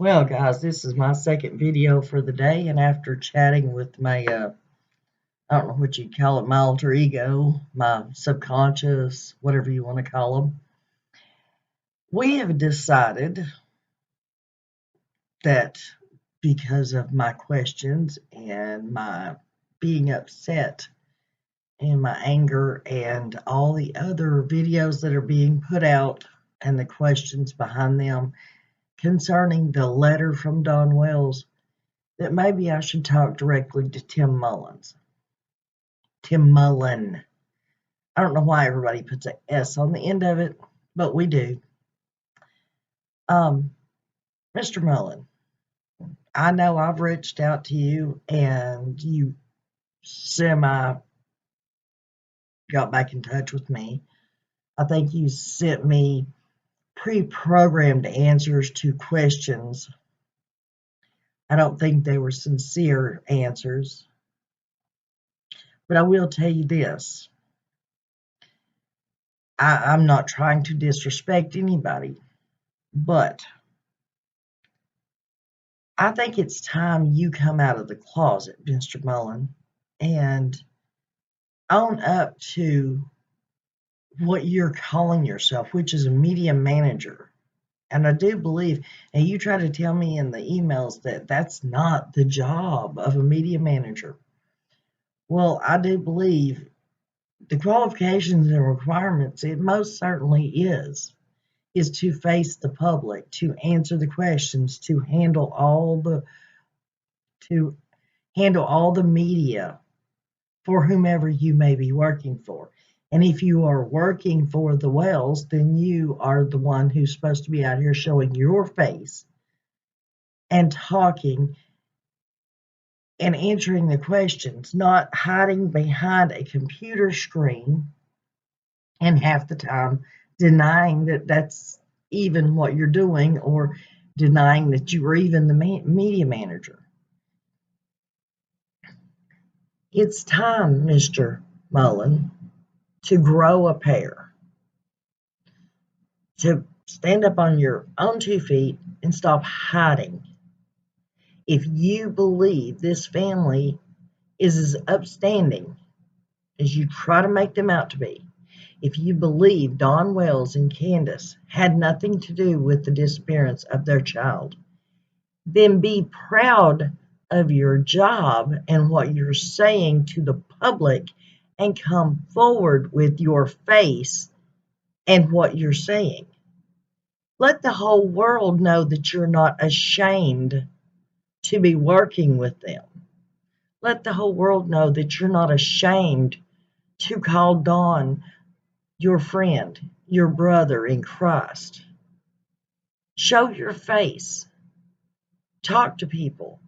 Well, guys, this is my second video for the day, and after chatting with my, I don't know what you'd call it, my alter ego, my subconscious, whatever you want to call them, we have decided that because of my questions and my being upset and my anger and all the other videos that are being put out and the questions behind them concerning the letter from Donwells, that maybe I should talk directly to Tim Mullins. Tim Mullen. I don't know why everybody puts an S on the end of it, but we do. Mr. Mullen, I know I've reached out to you and you semi got back in touch with me. I think you sent me pre-programmed answers to questions. I don't think they were sincere answers. But I will tell you this. I'm not trying to disrespect anybody, but I think it's time you come out of the closet, Mr. Mullen, and own up to what you're calling yourself, which is a media manager. And I do believe, and you try to tell me in the emails that that's not the job of a media manager. Well, I do believe the qualifications and requirements, it most certainly is to face the public, to answer the questions, to handle all the media for whomever you may be working for. And if you are working for the Wells, then you are the one who's supposed to be out here showing your face and talking and answering the questions, not hiding behind a computer screen and half the time denying that that's even what you're doing or denying that you were even the media manager. It's time, Mr. Mullen, to grow a pair, to stand up on your own 2 feet and stop hiding. If you believe this family is as upstanding as you try to make them out to be, if you believe Donwells and Candus had nothing to do with the disappearance of their child, then be proud of your job and what you're saying to the public and come forward with your face and what you're saying. Let the whole world know that you're not ashamed to be working with them. Let the whole world know that you're not ashamed to call Don your friend, your brother in Christ. Show your face. Talk to people.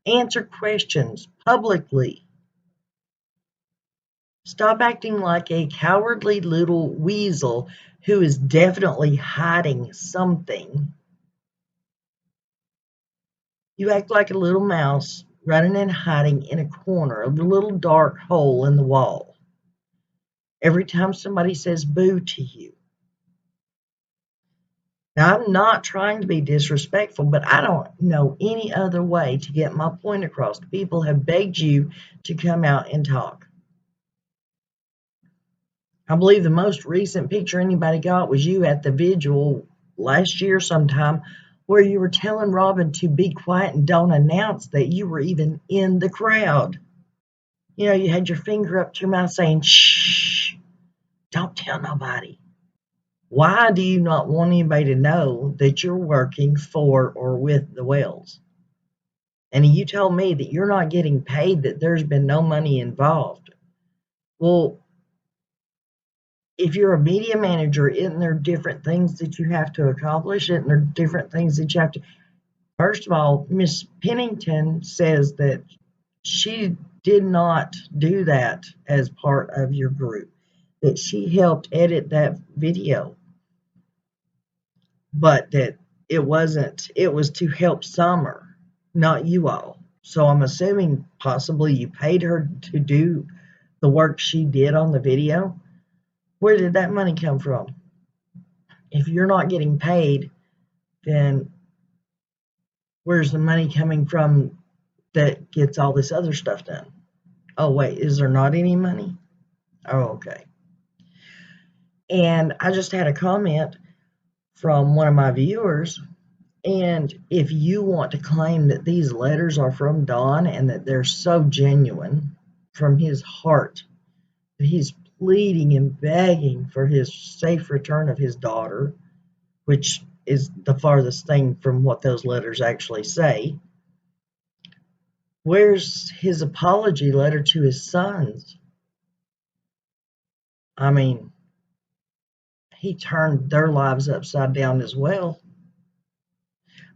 Answer questions publicly. Stop acting like a cowardly little weasel who is definitely hiding something. You act like a little mouse running and hiding in a corner of the little dark hole in the wall every time somebody says boo to you. Now, I'm not trying to be disrespectful, but I don't know any other way to get my point across. People have begged you to come out and talk. I believe the most recent picture anybody got was you at the vigil last year sometime, where you were telling Robin to be quiet and don't announce that you were even in the crowd. You know, you had your finger up to your mouth saying, shh, don't tell nobody. Why do you not want anybody to know that you're working for or with the Wells? And you told me that you're not getting paid, that there's been no money involved. Well, if you're a media manager, isn't there different things that you have to accomplish? Isn't there different things that you have to... First of all, Miss Pennington says that she did not do that as part of your group, that she helped edit that video, but that it was to help Summer, not you all. So I'm assuming possibly you paid her to do the work she did on the video. Where did that money come from? If you're not getting paid, then Where's the money coming from that gets all this other stuff done? Oh, wait, is there not any money? Oh, okay. And I just had a comment from one of my viewers. And if you want to claim that these letters are from Don and that they're so genuine from his heart, that he's pleading and begging for his safe return of his daughter, which is the farthest thing from what those letters actually say, where's his apology letter to his sons? I mean, he turned their lives upside down as well.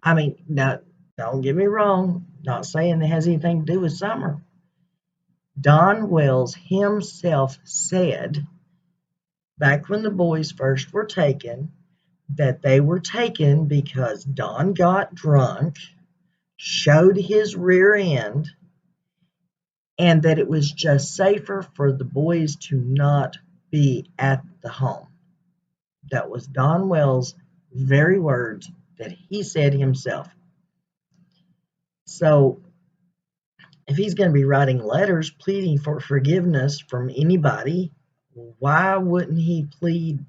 I mean, now, don't get me wrong, not saying it has anything to do with Summer. Donwells himself said, back when the boys first were taken, that they were taken because Don got drunk, showed his rear end, and that it was just safer for the boys to not be at the home. That was Donwells' very words that he said himself. So if he's going to be writing letters pleading for forgiveness from anybody, why wouldn't he plead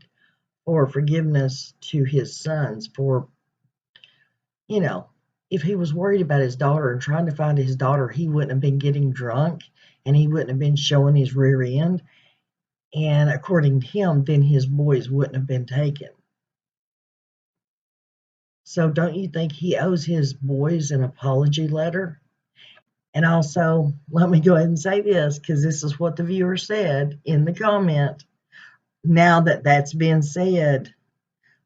for forgiveness to his sons for, if he was worried about his daughter and trying to find his daughter, he wouldn't have been getting drunk and he wouldn't have been showing his rear end. And according to him, then his boys wouldn't have been taken. So don't you think he owes his boys an apology letter? And also, let me go ahead and say this, because this is what the viewer said in the comment. Now that that's been said,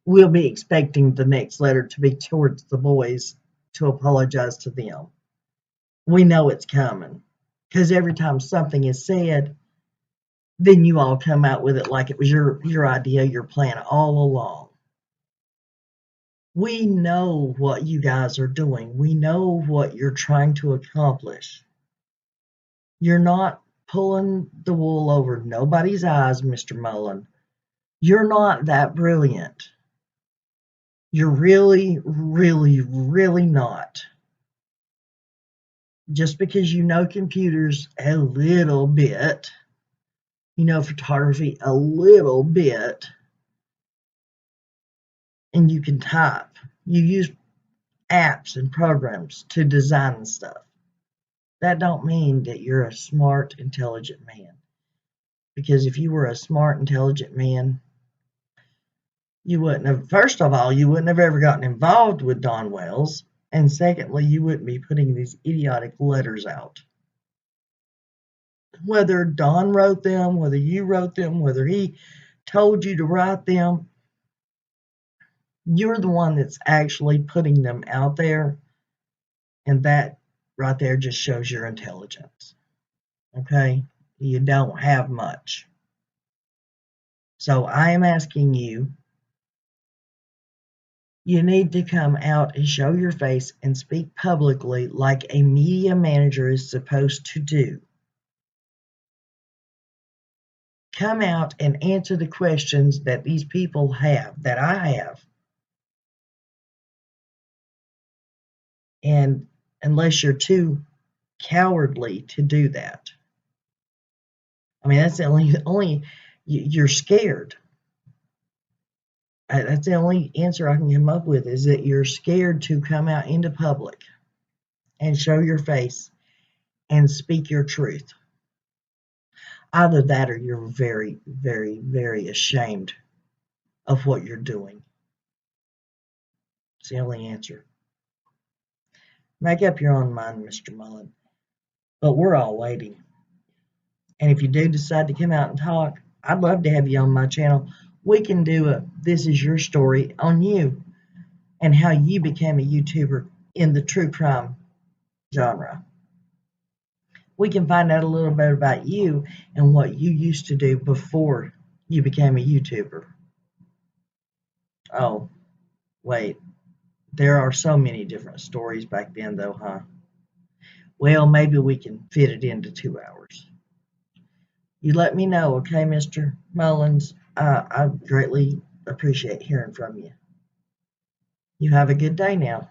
we'll be expecting the next letter to be towards the boys to apologize to them. We know it's coming, because every time something is said, then you all come out with it like it was your idea, your plan all along. We know what you guys are doing. We know what you're trying to accomplish. You're not pulling the wool over nobody's eyes, Mr. Mullen. You're not that brilliant. You're really, really, really not. Just because you know computers a little bit, you know photography a little bit, and you can type. You use apps and programs to design stuff. That don't mean that you're a smart, intelligent man. Because if you were a smart, intelligent man, you wouldn't have, first of all, you wouldn't have ever gotten involved with Donwells. And secondly, you wouldn't be putting these idiotic letters out. Whether Don wrote them, whether you wrote them, whether he told you to write them, you're the one that's actually putting them out there. And that right there just shows your intelligence. Okay? You don't have much. So I am asking you, you need to come out and show your face and speak publicly like a media manager is supposed to do. Come out and answer the questions that these people have, that I have. And unless you're too cowardly to do that. I mean, that's the only you're scared. That's the only answer I can come up with, is that you're scared to come out into public and show your face and speak your truth. Either that or you're very, very, very ashamed of what you're doing. It's the only answer. Make up your own mind, Mr. Mullen. But we're all waiting. And if you do decide to come out and talk, I'd love to have you on my channel. We can do a This Is Your Story on you and how you became a YouTuber in the true crime genre. We can find out a little bit about you and what you used to do before you became a YouTuber. Oh, wait. There are so many different stories back then, though, huh? Well, maybe we can fit it into 2 hours. You let me know, okay, Mr. Mullins? I greatly appreciate hearing from you. You have a good day now.